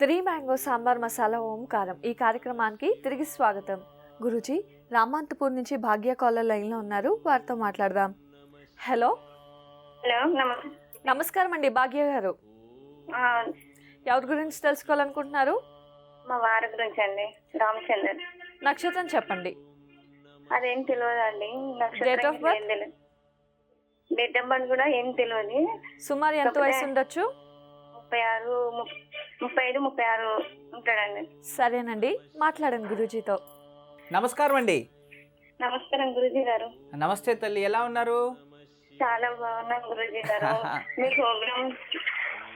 3 mango sambar masala ఓంకారం ఈ కార్యక్రమానికి తిరిగి స్వాగతం. గురుజీ, రామంతపూర్ నుంచి భాగ్య కాలర్ లైన్లో ఉన్నారు, వారితో మాట్లాడదాం. హలో హలో, నమస్కారం అండి భాగ్య గారు. ఎవరి గురించి తెలుసుకోవాలనుకుంటున్నారు? మా వారి గురించి అండి, రామచంద్రన్. నక్షత్రం చెప్పండి. అదేం తెలియదండి. Date of birth? Date of birth కూడా ఏం తెలియదు. సుమారు ఎంత వయసు ఉండొచ్చు? 35, 36 ఉంటాడండి. సరేనండి, మాట్లాడండి గురూజీతో. నమస్కారం అండి. నమస్కారం గురూజీ గారు. నమస్తే తల్లి, ఎలా ఉన్నారు? చాలా బాగున్నాం గురూజీ గారు. మీ ప్రోగ్రామ్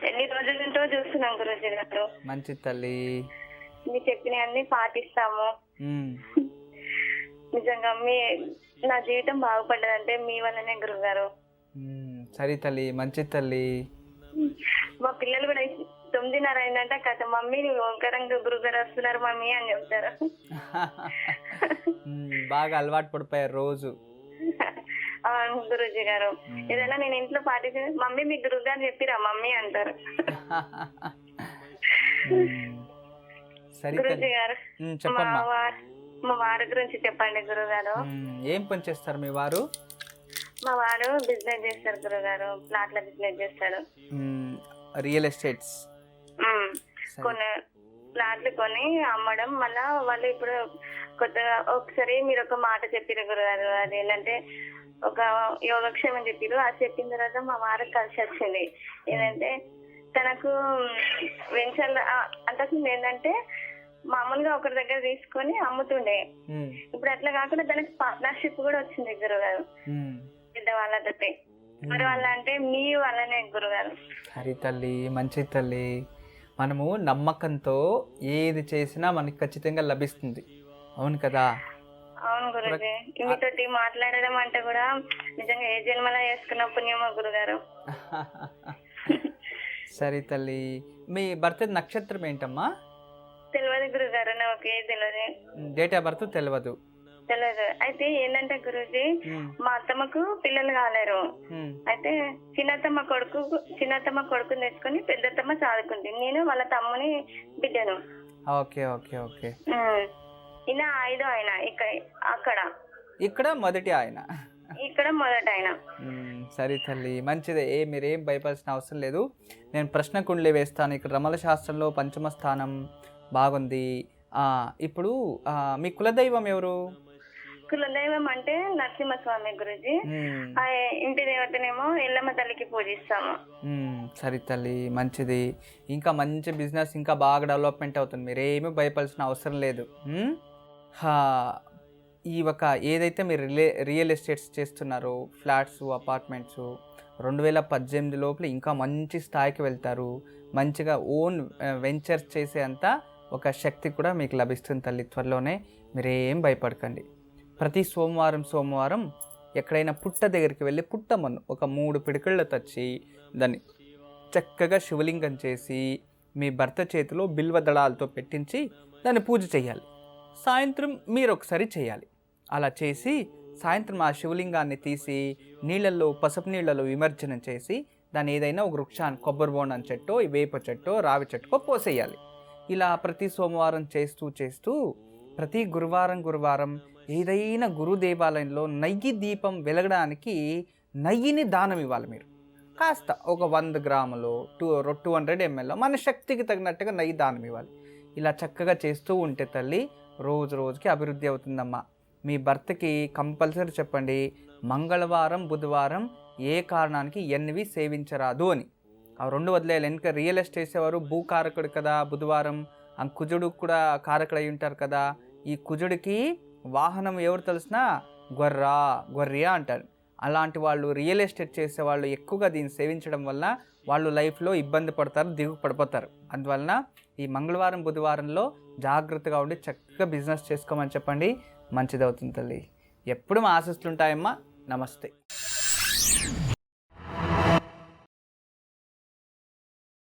ఎన్ని రోజుల నుంచో చూస్తున్నాం గురూజీ గారు. మంచి తల్లి, మీరు చెప్పిన అన్ని పాటిస్తాము. నిజంగా నా జీవితం బాగుపడ్డదంటే మీ వల్లనే గురువు గారు. సరే తల్లి, మంచి తల్లి. మా పిల్లలు కూడా 9:30 అయిందంటే కథ, మమ్మీ ఓంకారంగా గురువు గారు వస్తున్నారు మమ్మీ అని చెప్తారు. బాగా అలవాటు పడిపోయారు రోజు. గురూజీ గారు, ఏదైనా నేను ఇంట్లో పాటించి మమ్మీ మీ గురువు గారు చెప్పిరా మమ్మీ అంటారు. గురూజీ గారు, మా వారి గురించి చెప్పండి గురువు గారు. ఏం పని చేస్తారు మీ వారు? మా వారు బిజినెస్ చేస్తారు గురువు గారు, ప్లాట్ల బిజినెస్ చేస్తారు. రియల్ ఎస్టేట్స్ కొన్ని ప్లాట్లు కొని అమ్మడం. మళ్ళా వాళ్ళు ఇప్పుడు కొత్తగా ఒకసారి మీరు ఒక మాట చెప్పారు గురుగారు, అది ఏంటంటే ఒక యోగక్షేమం చెప్పారు. అది చెప్పిన తర్వాత మా వారికి కలిసి వచ్చింది. ఏంటంటే తనకు వెంచర్ అంతకుముందు ఏంటంటే మామూలుగా ఒకరి దగ్గర తీసుకొని అమ్ముతుండే. ఇప్పుడు అట్లా కాకుండా తనకి పార్ట్నర్షిప్ కూడా వచ్చింది గురుగారు పెద్ద వాళ్ళతో. మరి వాళ్ళ అంటే మీ వల్లనే గురుగారు. హరి తల్లి, మంచి తల్లి. మనము నమ్మకంతో ఏది చేసినా మనకి ఖచ్చితంగా లభిస్తుంది. అవును కదా? అవును గురుజీ, మీతోటి మాట్లాడడం అంటే కూడా నిజంగా ఏ జన్మలా చేసుకున్న పుణ్యమో గురుగారు. సరే తల్లి, మీ భర్త నక్షత్రం ఏంటమ్మా? తెలియదు గురుగారు, నాకు తెలియదు. డేట్ ఆఫ్ బర్త్ తెలియదు? తెలియదు. అయితే ఏంటంటే గురూజీ, మా అత్తమ్మకు పిల్లలు కాలేరు. అయితే చిన్నత్తమ్మ కొడుకుని తెచ్చుకొని పెద్దత్తమ్మ చదువుకుంది. నేను వాళ్ళ తమ్ముని బిడ్డను. Okay okay okay. ఈయన 5వ ఆయన, ఇక్కడ మొదటి ఆయన. ఇక్కడ మొదటి ఆయన. సరే తల్లి, మంచిదే. మీరేం భయపడాల్సిన అవసరం లేదు. నేను ప్రశ్న కుండలి వేస్తాను. ఇక్కడ రమల శాస్త్రంలో పంచమ స్థానం బాగుంది. ఇప్పుడు మీ కులదైవం ఎవరు? కులదైవం అంటే నరసింహస్వామి గురూజీ. ఆ ఇంటి దేవతనేమో ఎల్లమ్మ తల్లికి పూజిస్తాము. సరే తల్లి, మంచిది. ఇంకా మంచి బిజినెస్ ఇంకా బాగా డెవలప్మెంట్ అవుతుంది. మీరేమీ భయపడాల్సిన అవసరం లేదు. ఈ ఏదైతే మీరు రియల్ ఎస్టేట్స్ చేస్తున్నారో, ఫ్లాట్స్, అపార్ట్మెంట్స్, 2018 లోపల ఇంకా మంచి స్థాయికి వెళ్తారు. మంచిగా ఓన్ వెంచర్స్ చేసే అంత ఒక శక్తి కూడా మీకు లభిస్తుంది తల్లి త్వరలోనే. మీరేం భయపడకండి. ప్రతి సోమవారం ఎక్కడైనా పుట్ట దగ్గరికి వెళ్ళి పుట్టమన్ను ఒక 3 పిడికిళ్ళు తెచ్చి దాన్ని చక్కగా శివలింగం చేసి మీ భర్త చేతిలో బిల్వ దళాలతో పెట్టించి దాన్ని పూజ చేయాలి. సాయంత్రం మీరు ఒకసారి చేయాలి. అలా చేసి సాయంత్రం ఆ శివలింగాన్ని తీసి నీళ్ళల్లో, పసుపు నీళ్ళలో విమర్జనం చేసి దాన్ని ఏదైనా ఒక వృక్షాన్ని, కొబ్బరి బోండం చెట్టో, వేప చెట్టో, రావి చెట్టుకో పోసేయాలి. ఇలా ప్రతి సోమవారం చేస్తూ ప్రతి గురువారం ఏదైనా గురు దేవాలయంలో నెయ్యి దీపం వెలగడానికి నెయ్యిని దానం ఇవ్వాలి. మీరు కాస్త ఒక 100 గ్రాములు 200 ml మన శక్తికి తగినట్టుగా నెయ్యి దానం ఇవ్వాలి. ఇలా చక్కగా చేస్తూ ఉంటే తల్లి రోజుకి అభివృద్ధి అవుతుందమ్మా. మీ భర్తకి కంపల్సరీ చెప్పండి, మంగళవారం, బుధవారం ఏ కారణానికి ఎన్వి సేవించరాదు అని. ఆ 2 వదిలేయాలి. వెనుక రియల్ ఎస్టేట్ చేసేవారు భూకారకుడు కదా బుధవారం, ఆ కుజుడు కూడా కారకుడు అయి ఉంటారు కదా. ఈ కుజుడికి వాహనం ఎవరు తెలిసినా గొర్రె అంటారు. అలాంటి వాళ్ళు రియల్ ఎస్టేట్ చేసేవాళ్ళు ఎక్కువగా దీన్ని సేవించడం వల్ల వాళ్ళు లైఫ్లో ఇబ్బంది పడతారు, దిగు పడిపోతారు. అందువలన ఈ మంగళవారం, బుధవారంలో జాగ్రత్తగా ఉండి చక్కగా బిజినెస్ చేసుకోమని చెప్పండి. మంచిదవుతుంది తల్లి. ఎప్పుడు మా ఆశీస్సులు ఉంటాయమ్మా. నమస్తే.